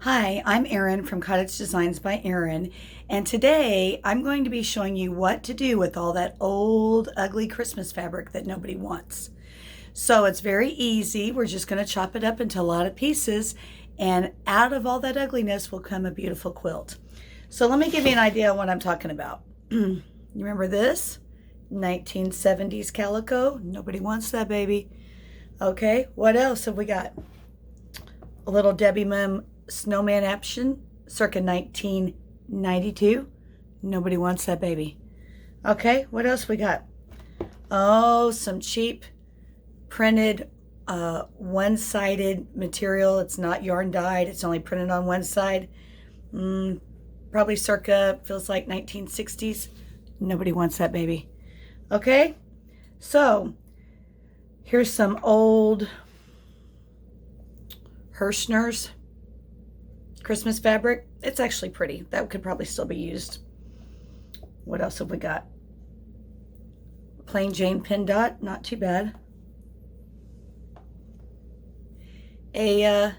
Hi, I'm Erin from Cottage Designs by Erin, and today I'm going to be showing you what to do with all that old, ugly Christmas fabric that nobody wants. So it's very easy. We're just going to chop it up into a lot of pieces, and out of all that ugliness will come a beautiful quilt. So let me give you an idea of what I'm talking about. You remember this? 1970s calico? Nobody wants that, baby. Okay, what else have we got? A little Debbie Mum snowman action circa 1992. Nobody wants that, baby. Okay, what else we got? Oh, some cheap printed one-sided material. It's not yarn dyed. It's only printed on one side. Probably circa, feels like 1960s. Nobody wants that, baby. Okay, so here's some old Hirschner's Christmas fabric. It's actually pretty. That could probably still be used. What else have we got? Plain Jane pin dot, not too bad. A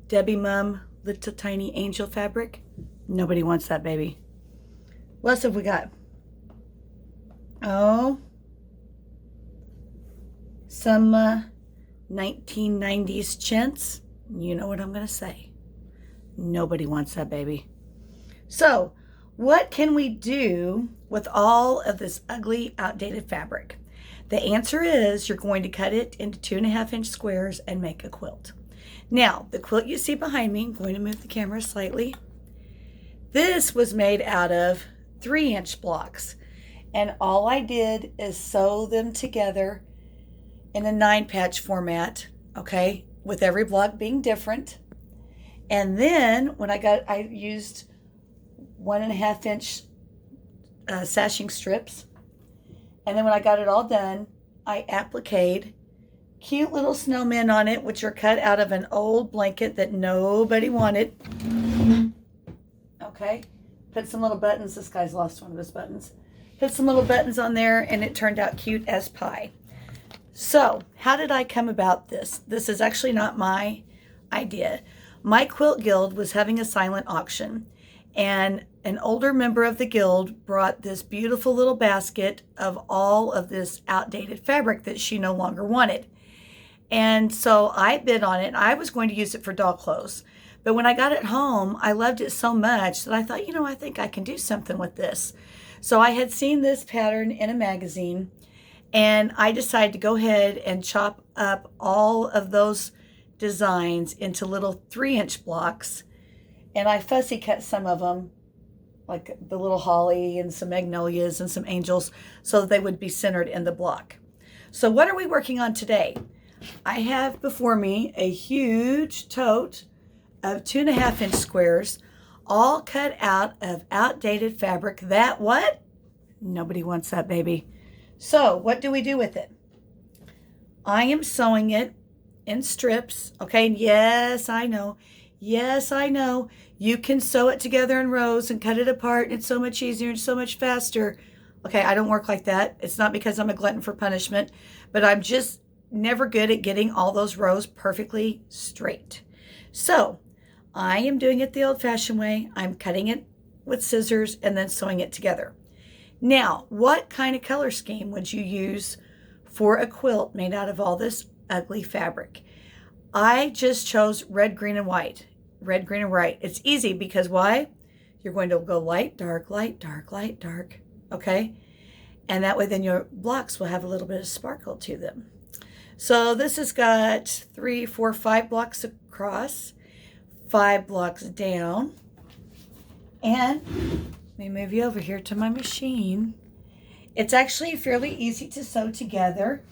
Debbie Mum little tiny angel fabric. Nobody wants that, baby. What else have we got? Oh, some 1990s chintz. You know what I'm going to say. Nobody wants that, baby. So what can we do with all of this ugly, outdated fabric? The answer is you're going to cut it into 2.5-inch squares and make a quilt. Now, the quilt you see behind me, I'm going to move the camera slightly. This was made out of 3-inch blocks. And all I did is sew them together in a 9-patch format, okay, with every block being different. And then when I used 1.5-inch sashing strips. And then when I got it all done, I appliqued cute little snowmen on it, which are cut out of an old blanket that nobody wanted. Okay, put some little buttons. This guy's lost one of his buttons. Put some little buttons on there, and it turned out cute as pie. So how did I come about this? This is actually not my idea. My quilt guild was having a silent auction, and an older member of the guild brought this beautiful little basket of all of this outdated fabric that she no longer wanted. And so I bid on it. I was going to use it for doll clothes. But when I got it home, I loved it so much that I thought, I think I can do something with this. So I had seen this pattern in a magazine, and I decided to go ahead and chop up all of those designs into little 3-inch blocks. And I fussy cut some of them, like the little holly and some magnolias and some angels, so that they would be centered in the block. So what are we working on today? I have before me a huge tote of 2.5-inch squares, all cut out of outdated fabric that what? Nobody wants that, baby. So what do we do with it? I am sewing it in strips. Okay, yes, I know. Yes, I know. You can sew it together in rows and cut it apart, and it's so much easier and so much faster. Okay, I don't work like that. It's not because I'm a glutton for punishment, but I'm just never good at getting all those rows perfectly straight. So I am doing it the old-fashioned way. I'm cutting it with scissors and then sewing it together. Now, what kind of color scheme would you use for a quilt made out of all this ugly fabric? I just chose red, green, and white. Red, green, and white. It's easy because why? You're going to go light, dark, light, dark, light, dark. Okay? And that way then your blocks will have a little bit of sparkle to them. So this has got 3, 4, 5 blocks across, 5 blocks down. And let me move you over here to my machine. It's actually fairly easy to sew together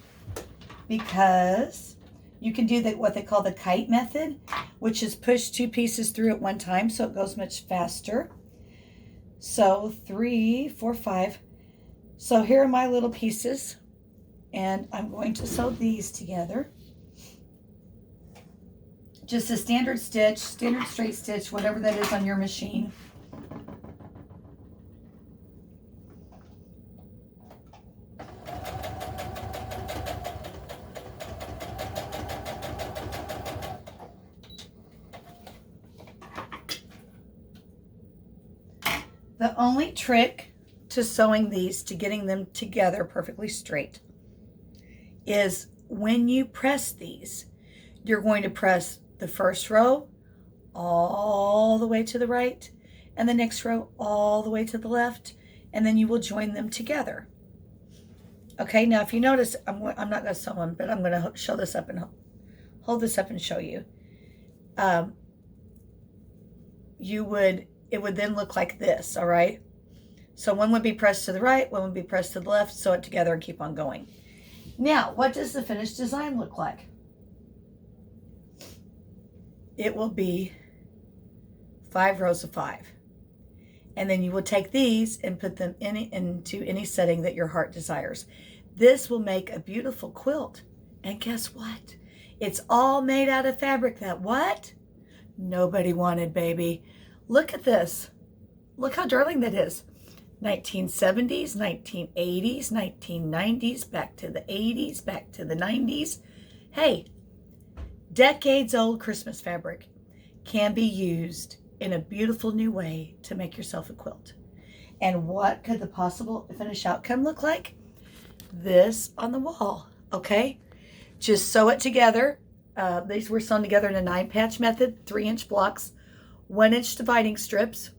because you can do what they call the Kite Method, which is push 2 pieces through at one time, so it goes much faster. So 3, 4, 5. So here are my little pieces, and I'm going to sew these together. Just a standard stitch, standard straight stitch, whatever that is on your machine. The only trick to sewing these, to getting them together perfectly straight, is when you press these, you're going to press the first row all the way to the right and the next row all the way to the left, and then you will join them together. Okay, now if you notice, I'm not going to sew them, but I'm going to show this up and hold this up and show you. It would then look like this, all right? So one would be pressed to the right, one would be pressed to the left, sew it together and keep on going. Now, what does the finished design look like? It will be 5 rows of 5. And then you will take these and put them into any setting that your heart desires. This will make a beautiful quilt. And guess what? It's all made out of fabric that what? Nobody wanted, baby. Look at this. Look how darling that is. 1970s, 1980s, 1990s, back to the 80s, back to the 90s. Hey, decades old Christmas fabric can be used in a beautiful new way to make yourself a quilt. And what could the possible finished outcome look like? This on the wall, okay? Just sew it together. These were sewn together in a 9-patch method, 3-inch blocks, 1-inch dividing strips.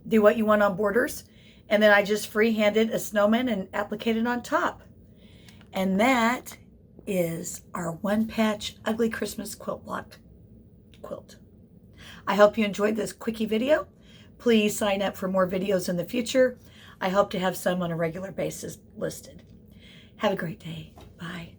Do what you want on borders. And then I just free-handed a snowman and applicated on top. And that is our 1-patch ugly Christmas quilt block quilt. I hope you enjoyed this quickie video. Please sign up for more videos in the future. I hope to have some on a regular basis listed. Have a great day. Bye.